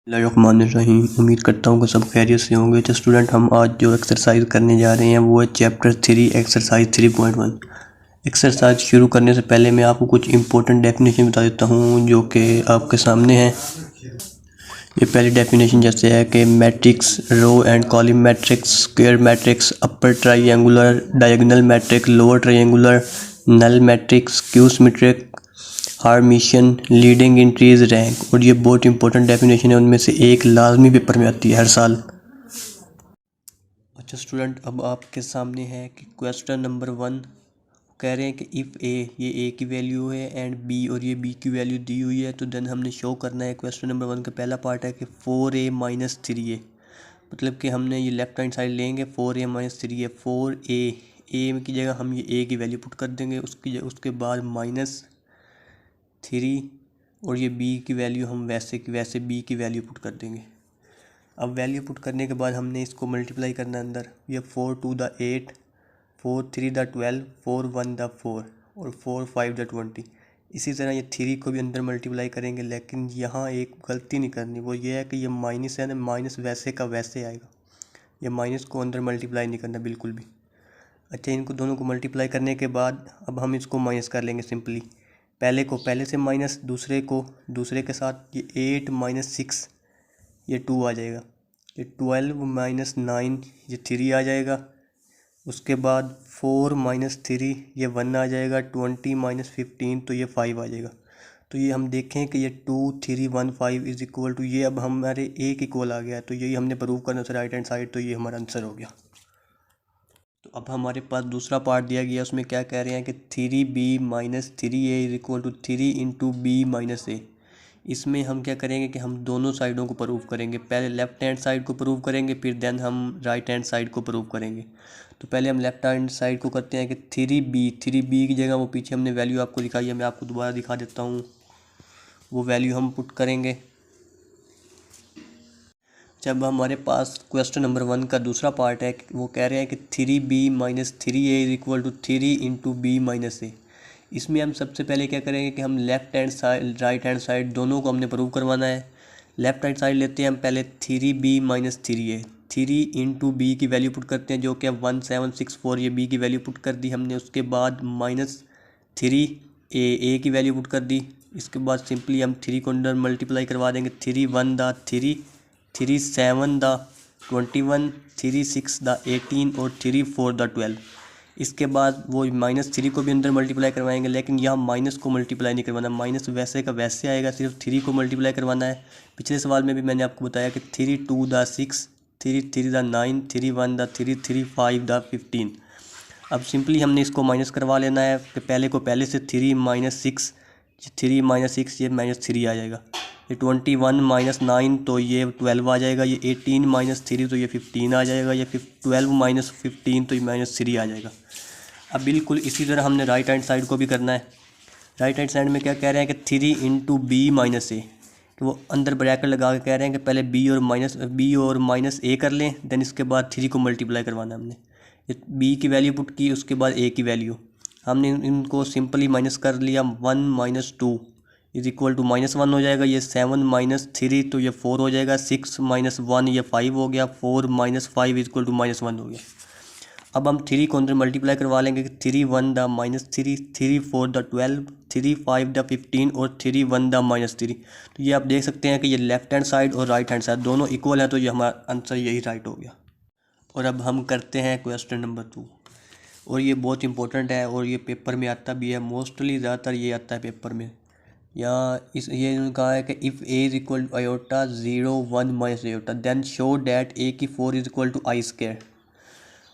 बिस्मिल्लाहिर्रहमानिर्रहीम। उम्मीद करता हूँ कि सब खैरियत से होंगे। तो स्टूडेंट, हम आज जो एक्सरसाइज करने जा रहे हैं वो है चैप्टर 3 एक्सरसाइज 3.1। एक्सरसाइज शुरू करने से पहले मैं आपको कुछ इंपॉर्टेंट डेफिनेशन बता देता हूँ जो कि आपके सामने है। ये पहली डेफिनेशन जैसे है कि matrix, row and column matrix, square matrix, upper triangular, diagonal matrix, lower triangular, null matrix, skew symmetric, Hermitian, leading entries, rank. और ये बहुत इंपॉर्टेंट डेफिनेशन है, उनमें से एक लाजमी पेपर में आती है हर साल। अच्छा स्टूडेंट, अब आपके सामने है कि क्वेश्चन नंबर 1 कह रहे हैं कि इफ़ ए, ये ए की वैल्यू है, एंड बी, और ये बी की वैल्यू दी हुई है, तो देन हमने शो करना है। क्वेश्चन नंबर 1 का पहला पार्ट है कि 4a माइनस 3a, मतलब कि हमने ये लेफ्ट हैंड साइड लेंगे। 4a माइनस 3a, 4a, ए की जगह हम ये ए की वैल्यू पुट कर देंगे, उसके बाद माइनस 3, और ये बी की वैल्यू हम वैसे की वैसे बी की वैल्यू पुट कर देंगे। अब वैल्यू पुट करने के बाद हमने इसको मल्टीप्लाई करना है अंदर। ये 4 2 द 8, 4 3 द 12, 4 1 द 4, और 4 5 द 20। इसी तरह ये 3 को भी अंदर मल्टीप्लाई करेंगे, लेकिन यहाँ एक गलती नहीं करनी, वो ये है कि ये माइनस है ना, माइनस वैसे का वैसे आएगा। ये माइनस को अंदर मल्टीप्लाई नहीं करना बिल्कुल भी। अच्छा, इनको दोनों को मल्टीप्लाई करने के बाद अब हम इसको माइनस कर लेंगे सिंपली। पहले को पहले से माइनस, दूसरे को दूसरे के साथ। ये 8 माइनस 6, ये 2 आ जाएगा। ये 12 माइनस 9, ये 3 आ जाएगा। उसके बाद 4 माइनस 3, ये 1 आ जाएगा। 20 माइनस 15, तो ये 5 आ जाएगा। तो ये हम देखें कि ये 2 3 1 5 इज इक्वल टू, ये अब हमारे एक इक्वल आ गया। तो यही हमने प्रूव करना था राइट हैंड साइड, तो ये हमारा आंसर हो गया। तो अब हमारे पास दूसरा पार्ट दिया गया, उसमें क्या कह रहे हैं कि 3b minus 3a is equal to 3 into B minus A. इसमें हम क्या करेंगे कि हम दोनों साइडों को प्रूव करेंगे। पहले लेफ्ट हैंड साइड को प्रूव करेंगे, फिर देन हम राइट हैंड साइड को प्रूव करेंगे। तो पहले हम लेफ्ट हैंड साइड को करते हैं कि 3b की जगह वो पीछे हमने वैल्यू आपको दिखाई है, मैं आपको दोबारा दिखा देता हूँ। वो वैल्यू हम पुट करेंगे। जब हमारे पास क्वेश्चन नंबर 1 का दूसरा पार्ट है, वो कह रहे हैं कि 3b minus 3a is equal to 3 into B minus A. इसमें हम सबसे पहले क्या करेंगे कि हम left hand side right hand side दोनों को हमने प्रूव करवाना है। लेफ्ट हैंड साइड लेते हैं हम पहले 3b minus 3a, 3 into b की वैल्यू पुट करते हैं जो कि 1764, ये बी की वैल्यू पुट कर दी हमने। उसके बाद माइनस 3 ए की वैल्यू पुट कर दी। इसके बाद सिंपली हम 3 को अंदर मल्टीप्लाई करवा देंगे। 3 1 द 3, 3 7 द 21, 3 6 द 18, और 3 4 द 12। इसके बाद वो माइनस 3 को भी अंदर मल्टीप्लाई करवाएंगे, लेकिन यहाँ माइनस को मल्टीप्लाई नहीं करवाना, माइनस वैसे का वैसे आएगा, सिर्फ 3 को मल्टीप्लाई करवाना है। पिछले सवाल में भी मैंने आपको बताया कि 3 2 द 6, 3 3 द 9, 3 1 द 3, 3 5 द 15। अब सिंपली हमने इसको माइनस करवा लेना है कि पहले को पहले से 3 माइनस 6, 3 माइनस 6, ये माइनस 3 आ जाएगा। ये 21 माइनस 9, तो ये 12 आ जाएगा। ये 18 माइनस 3, तो ये 15 आ जाएगा। ये 12 माइनस 15, तो ये माइनस 3 आ जाएगा। अब बिल्कुल इसी तरह हमने राइट हैंड साइड को भी करना है। राइट हैंड साइड में क्या कह रहे हैं कि 3 इंटू बी माइनस ए, तो वो अंदर ब्रैकेट लगा के कह रहे हैं कि पहले बी और माइनस ए कर लें, देन इसके बाद 3 को मल्टीप्लाई करवाना है हमने। ये बी की वैल्यू पुट की, उसके बाद ए की वैल्यू हमने इनको सिंपली माइनस कर लिया। 1 minus 2 is equal to minus 1 हो जाएगा। ये 7 माइनस 3, तो ये 4 हो जाएगा। 6 माइनस 1, ये 5 हो गया। 4 minus 5 is equal to minus 1 हो गया। अब हम 3 को अंदर मल्टीप्लाई करवा लेंगे कि 3 1 द माइनस 3, 3 4 द 12, 3 5 द 15, और 3 1 द माइनस 3। तो ये आप देख सकते हैं कि ये लेफ्ट हैंड साइड और राइट हैंड साइड दोनों इक्वल है, तो ये हमारा आंसर यही राइट हो गया। और अब हम करते हैं क्वेश्चन नंबर 2, और ये बहुत इंपॉर्टेंट है और ये पेपर में आता भी है, मोस्टली ज़्यादातर ये आता है पेपर में। यहाँ ये इन्होंने कहा है कि if A is equal to iota 0 1 minus iota, then show that A की 4 is equal to I square.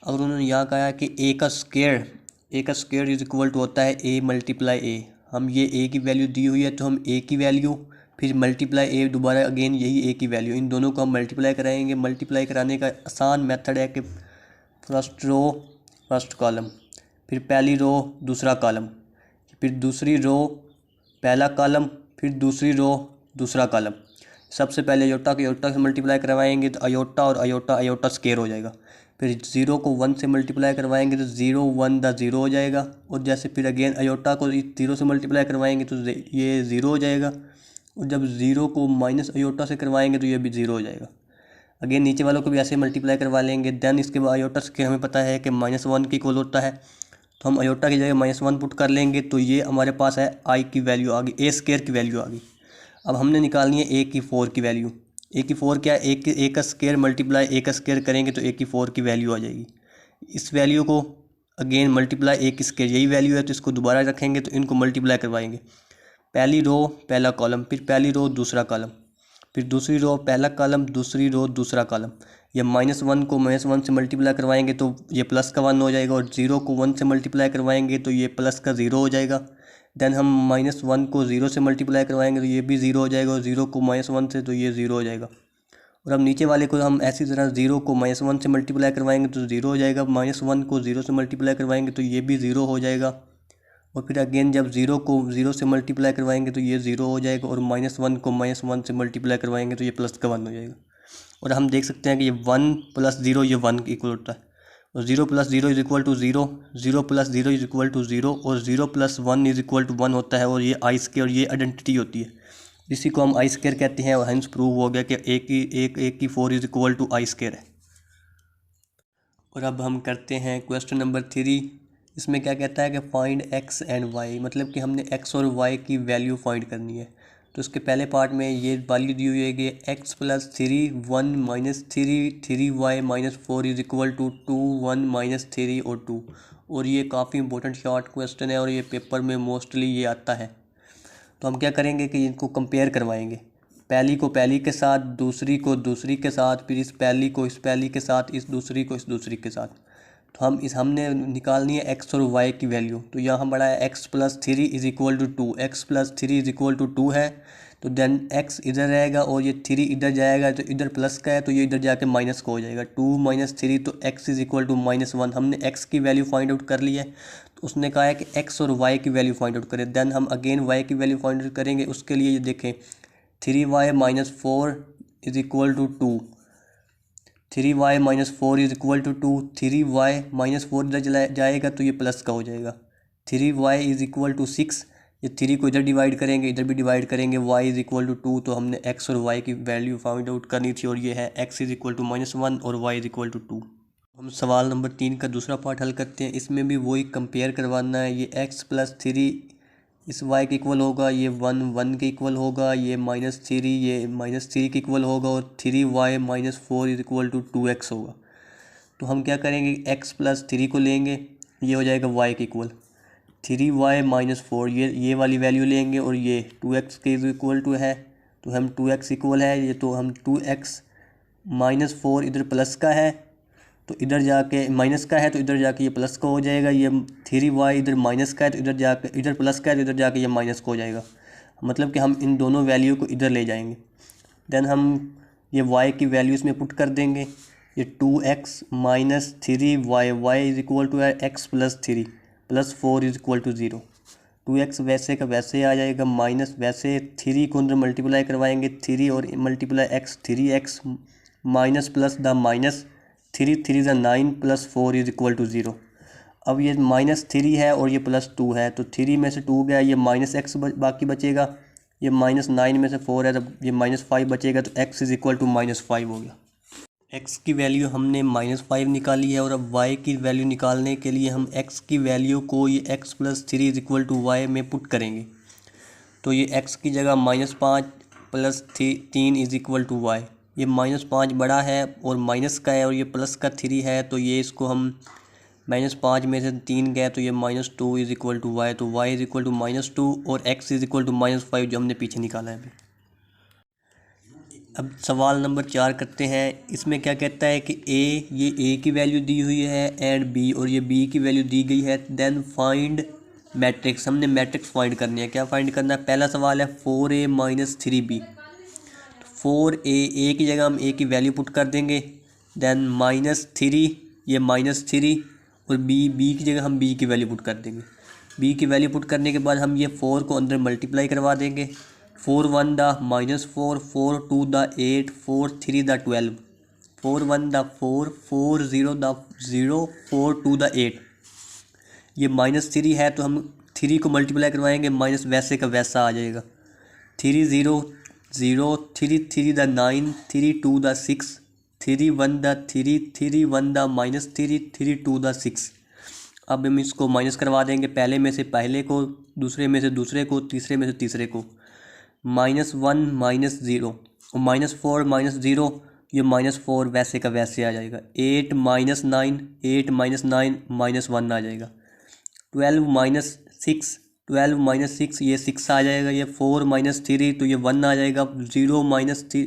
अगर उन्होंने यहाँ कहा है कि ए का स्क्वायर इज इक्वल टू होता है ए मल्टीप्लाई ए। हम ये ए की वैल्यू दी हुई है, तो हम ए की वैल्यू फिर मल्टीप्लाई ए, दोबारा अगेन यही ए की वैल्यू, इन दोनों को हम मल्टीप्लाई कराएंगे। मल्टीप्लाई कराने का आसान मेथड है कि फर्स्ट रो फर्स्ट कॉलम, फिर पहली रो दूसरा कॉलम, फिर दूसरी रो पहला कॉलम, फिर दूसरी रो दूसरा कॉलम। सबसे पहले अयोटा से मल्टीप्लाई करवाएंगे, तो अयोटा स्क्वायर हो जाएगा। फिर 0 को 1 से मल्टीप्लाई करवाएंगे, तो 0 1 द 0 हो जाएगा। और जैसे फिर अगेन अयोटा को 0 से मल्टीप्लाई करवाएंगे, तो ये 0 हो जाएगा। और जब ज़ीरो को माइनस आयोटा से करवाएंगे तो ये भी ज़ीरो हो जाएगा। अगेन नीचे वालों को भी ऐसे मल्टीप्लाई करवा लेंगे। देन इसके बाद आयोटा से हमें पता है कि -1 के इक्वल होता है, तो हम आयोटा की जगह -1 पुट कर लेंगे, तो ये हमारे पास है आई की वैल्यू आ गई, ए स्क्वायर की वैल्यू आ गई। अब हमने निकालनी है ए की 4 की वैल्यू। ए की 4 क्या है, ए का स्क्वायर मल्टीप्लाई ए का स्क्वायर करेंगे तो ए की 4 की वैल्यू आ जाएगी। इस वैल्यू को अगेन मल्टीप्लाई ए की स्क्वायर, यही वैल्यू है तो इसको दोबारा रखेंगे, तो इनको मल्टीप्लाई करवाएंगे। पहली रो पहला कॉलम, फिर पहली रो दूसरा कॉलम, फिर दूसरी रो पहला कॉलम, दूसरी रो दूसरा कॉलम। ये -1 को -1 से मल्टीप्लाई करवाएंगे तो ये प्लस का 1 हो जाएगा, और 0 को 1 से मल्टीप्लाई करवाएंगे तो ये प्लस का 0 हो जाएगा। देन हम -1 को 0 से मल्टीप्लाई करवाएंगे तो ये भी 0 हो जाएगा, और 0 को -1 से तो ये 0 हो जाएगा। और अब नीचे वाले को हम ऐसी तरह 0 को -1 से मल्टीप्लाई करवाएंगे तो 0 हो जाएगा, -1 को 0 से मल्टीप्लाई करवाएंगे तो ये भी 0 हो जाएगा। और फिर अगेन जब 0 को 0 से मल्टीप्लाई करवाएंगे तो ये 0 हो जाएगा, और -1 को -1 से मल्टीप्लाई करवाएंगे तो ये प्लस का 1 हो जाएगा। और हम देख सकते हैं कि ये 1 + 0 ये 1 के इक्वल होता है, और 0 + 0 is equal to 0, 0 + 0 is equal to 0, और 0 + 1 इज इक्वल टू 1 होता है, और ये आई स्क्वायर, ये आइडेंटिटी होती है, इसी को हम आई स्क्वायर कहते हैं। और हंस प्रूव हो गया कि ए की 4 is equal to I square है। और अब हम करते हैं क्वेश्चन नंबर 3। इसमें क्या कहता है कि फाइंड x एंड y, मतलब कि हमने x और y की वैल्यू फाइंड करनी है। तो इसके पहले पार्ट में ये वैल्यू दी हुई है कि x + 3 1 - 3 3y - 4 is equal to 2 1 - 3 और 2। और ये काफ़ी इंपॉर्टेंट शॉर्ट क्वेश्चन है, और ये पेपर में मोस्टली ये आता है। तो हम क्या करेंगे कि इनको कंपेयर करवाएंगे, पहली को पहली के साथ, दूसरी को दूसरी के साथ, फिर इस पहली को इस पहली के साथ, इस दूसरी को इस दूसरी के साथ। तो हमने निकालनी है x और y की वैल्यू। तो यहाँ हमारा है x + 3 is equal to 2, x + 3 is equal to 2 है, तो देन x इधर रहेगा और ये 3 इधर जाएगा, तो इधर प्लस का है तो ये इधर जाके माइनस का हो जाएगा। 2 - 3 तो x इज इक्वल टू -1। हमने x की वैल्यू फाइंड आउट कर ली है, तो उसने कहा है कि x और y की वैल्यू फाइंड आउट करें। देन हम अगेन y की वैल्यू फाइंड आउट करेंगे। उसके लिए ये देखें 3y - 4 is equal to 2, 3y - 4 is equal to 2, 3y - 4 इधर जाएगा तो ये प्लस का हो जाएगा। 3y इज इक्वल टू 6, ये 3 को इधर डिवाइड करेंगे, इधर भी डिवाइड करेंगे, y इज इक्वल टू 2। तो हमने x और y की वैल्यू फाइंड आउट करनी थी, और ये है x इज इक्वल टू -1 और y इज इक्वल टू 2। हम सवाल नंबर 3 का दूसरा पार्ट हल करते हैं। इसमें भी वही कंपेयर करवाना है। ये x + 3 इस y के इक्वल होगा, ये 1 1 के इक्वल होगा, ये -3 ये -3 के इक्वल होगा, और 3y - 4 is equal to 2x होगा। तो हम क्या करेंगे, x + 3 को लेंगे, ये हो जाएगा y के इक्वल, 3y - 4 ये वाली वैल्यू लेंगे, और ये 2x के इक्वल टू है, तो हम 2x इक्वल है ये, तो हम 2x - 4 इधर प्लस का है तो इधर जाके माइनस का है, तो इधर जाके ये प्लस का हो जाएगा। ये 3y इधर माइनस का है तो इधर जाके, इधर प्लस का है तो इधर जाके ये माइनस का हो जाएगा। मतलब कि हम इन दोनों वैल्यू को इधर ले जाएंगे। देन हम ये y की वैल्यू इसमें पुट कर देंगे। ये 2x - 3y, y is equal to है x + 3 + 4 is equal to 0। 2x वैसे का वैसे आ जाएगा, माइनस वैसे 3 को अंदर मल्टीप्लाई करवाएंगे, 3 और multiply x, 3x minus plus the minus 3 3 ज़ा 9 + 4 इज इक्वल टू 0। अब ये -3 है और ये +2 है, तो 3 में से 2 गया, ये -x बाकी बचेगा। ये -9 में से 4 है, जब ये -5 बचेगा तो x इज इक्वल टू -5 हो गया। x की वैल्यू हमने -5 निकाली है, और अब y की वैल्यू निकालने के लिए हम x की वैल्यू को ये x + 3 is equal to y में पुट करेंगे। तो ये x की जगह -5 + 3 इज इक्वल टू y। ये -5 बड़ा है और माइनस का है, और ये प्लस का 3 है, तो ये इसको हम -5 में से 3 गए तो ये -2 इज इक्वल टू y। तो y इज इक्वल टू -2 और x इज इक्वल टू -5 जो हमने पीछे निकाला है अभी। अब सवाल नंबर 4 करते हैं। इसमें क्या कहता है कि ये a की वैल्यू दी हुई है एंड b, और ये b की वैल्यू दी गई है। देन फाइंड मैट्रिक्स, हमने मैट्रिक्स फाइंड करनी है। क्या फाइंड करना है, पहला सवाल है 4a - 3b। 4a की जगह हम a की वैल्यू पुट कर देंगे। देन -3 ये -3, और b की जगह हम b की वैल्यू पुट कर देंगे। b की वैल्यू पुट करने के बाद हम ये 4 को अंदर मल्टीप्लाई करवा देंगे। 4 1 दा -4, 4 2 दा 8, 4 3 दा 12, 4 1 दा 4, 4 0 दा 0, 4 2 दा 8। ये -3 है तो हम 3 को मल्टीप्लाई करवाएंगे, माइनस वैसे का वैसा आ जाएगा। 3 0 0 3 3 the 9 3 2 the 6 3 1 the 3 3 1 the -3 3 2 the 6। अब हम इसको माइनस करवा देंगे, पहले में से पहले को, दूसरे में से दूसरे को, तीसरे में से तीसरे को। -1 -0 और -4 -0, ये -4 वैसे का वैसे आ जाएगा। 8 -9 8 -9 -1 आ जाएगा। 12 -6 12 -6 ये 6 आ जाएगा। ये 4 -3 तो ये 1 आ जाएगा। 0 -3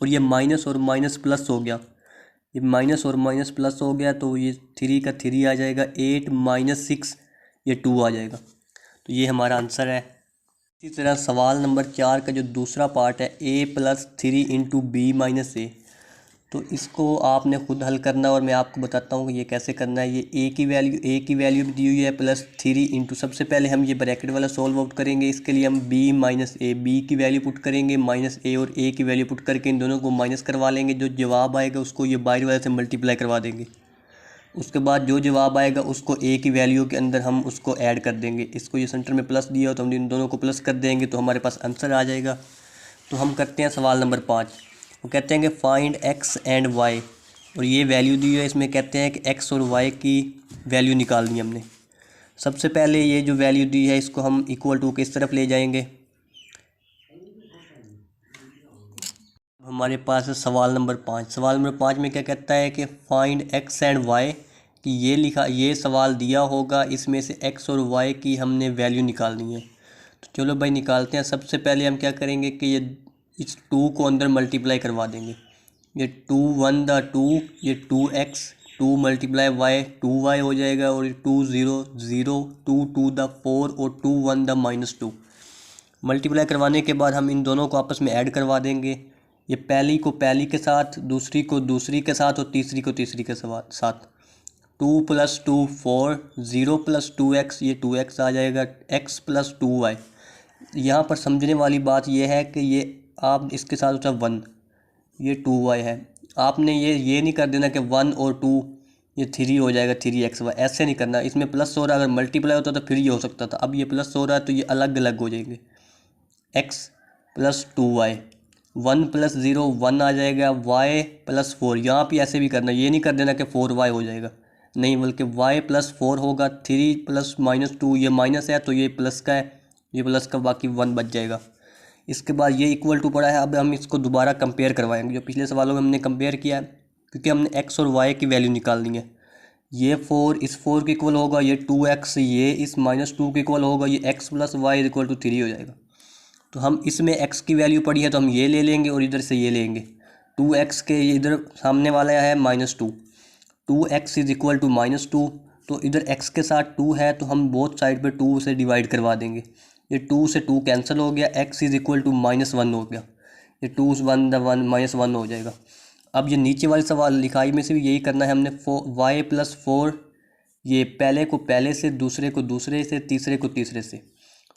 और ये माइनस और माइनस प्लस हो गया, ये माइनस और माइनस प्लस हो गया तो ये 3 का 3 आ जाएगा। 8 -6 ये 2 आ जाएगा। तो ये हमारा आंसर है। इसी तरह सवाल नंबर 4 का जो दूसरा पार्ट है a+3 × b - a, तो इसको आपने खुद हल करना और मैं आपको बताता हूँ कि ये कैसे करना है। ये a की वैल्यू भी दी हुई है +3 इंटू, सबसे पहले हम ये ब्रैकेट वाला सॉल्व आउट करेंगे। इसके लिए हम b - a, b की वैल्यू पुट करेंगे, -a और a की वैल्यू पुट करके इन दोनों को माइनस करवा लेंगे। जो जवाब आएगा उसको ये बाहर वाले से मल्टीप्लाई करवा देंगे। उसके बाद जो जवाब आएगा उसको a की वैल्यू के अंदर हम उसको ऐड कर देंगे। इसको ये सेंटर में प्लस दिया हो तो हम इन दोनों को प्लस कर देंगे तो हमारे पास आंसर आ जाएगा। तो हम करते हैं सवाल नंबर 5। वो कहते हैं कि फाइंड x एंड y, और ये वैल्यू दी है, इसमें कहते हैं कि x और y की वैल्यू निकालनी हमने। सबसे पहले ये जो वैल्यू दी है इसको हम इक्वल टू के इस तरफ ले जाएंगे। हमारे पास है सवाल नंबर 5। सवाल नंबर 5 में क्या कहता है कि फाइंड x एंड y, कि ये लिखा, ये सवाल दिया होगा, इसमें से x और y की हमने वैल्यू निकालनी है। तो चलो भाई निकालते हैं। सबसे पहले हम क्या करेंगे कि ये इस 2 को अंदर मल्टीप्लाई करवा देंगे। ये 2 1 द 2, ये 2x, 2 × y 2y हो जाएगा, और 2 0 0 2 2 द 4 और 2 1 द -2। मल्टीप्लाई करवाने के बाद हम इन दोनों को आपस में ऐड करवा देंगे। ये पहली को पहली के साथ, दूसरी को दूसरी के साथ और तीसरी को तीसरी के साथ। 2 + 2 4, 0 + 2x, ये 2x आ जाएगा। x + 2y। यहाँ पर समझने वाली बात यह है कि ये आप इसके साथ होता है 1, ये 2y है। आपने ये नहीं कर देना कि 1 और 2 ये 3 हो जाएगा, 3xy, ऐसे नहीं करना। इसमें प्लस हो रहा है, अगर मल्टीप्लाई होता तो फिर ये हो सकता था। अब ये प्लस हो रहा है तो ये अलग अलग हो जाएंगे। x + 2y, 1 + 0 1 आ जाएगा। y + 4, यहाँ पे ऐसे भी करना, ये नहीं कर देना कि 4y हो जाएगा, नहीं, बल्कि y + 4 होगा। 3 + -2, ये माइनस है तो ये प्लस का है, ये प्लस का, बाकी 1 बच जाएगा। इसके बाद ये इक्वल टू पड़ा है। अब हम इसको दोबारा कंपेयर करवाएंगे, जो पिछले सवालों में हमने कंपेयर किया है, क्योंकि हमने x और y की वैल्यू निकालनी है। ये 4 इस 4 के इक्वल होगा, ये 2x ये इस -2 के इक्वल होगा, ये x + y = 3 हो जाएगा। तो हम इसमें x की वैल्यू पड़ी है तो हम ये ले लेंगे और इधर से ये लेंगे। 2x के इधर सामने वाला है -2, 2x = -2, तो इधर x के साथ 2 है तो हम बोथ साइड पे 2 से डिवाइड करवा देंगे। ये 2 से 2 कैंसिल हो गया, x = -1 हो गया, ये 2 1 द 1 -1 हो जाएगा। अब ये नीचे वाले सवाल लिखाई में से भी यही करना है हमने। y + 4, ये पहले को पहले से, दूसरे को दूसरे से, तीसरे को तीसरे से।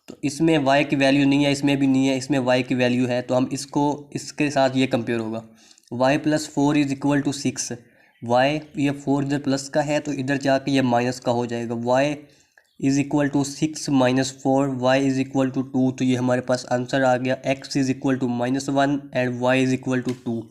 तो इसमें y की वैल्यू नहीं है, इसमें भी नहीं है, इसमें y की वैल्यू है, तो हम इसको इसके साथ ये कंपेयर होगा। y + 4 = 6, y, ये 4 इधर प्लस का है तो इधर जाके ये माइनस का हो जाएगा। y = 6 - 4, y = 2, तो ये हमारे पास आंसर आ गया। x = -1 and y = 2।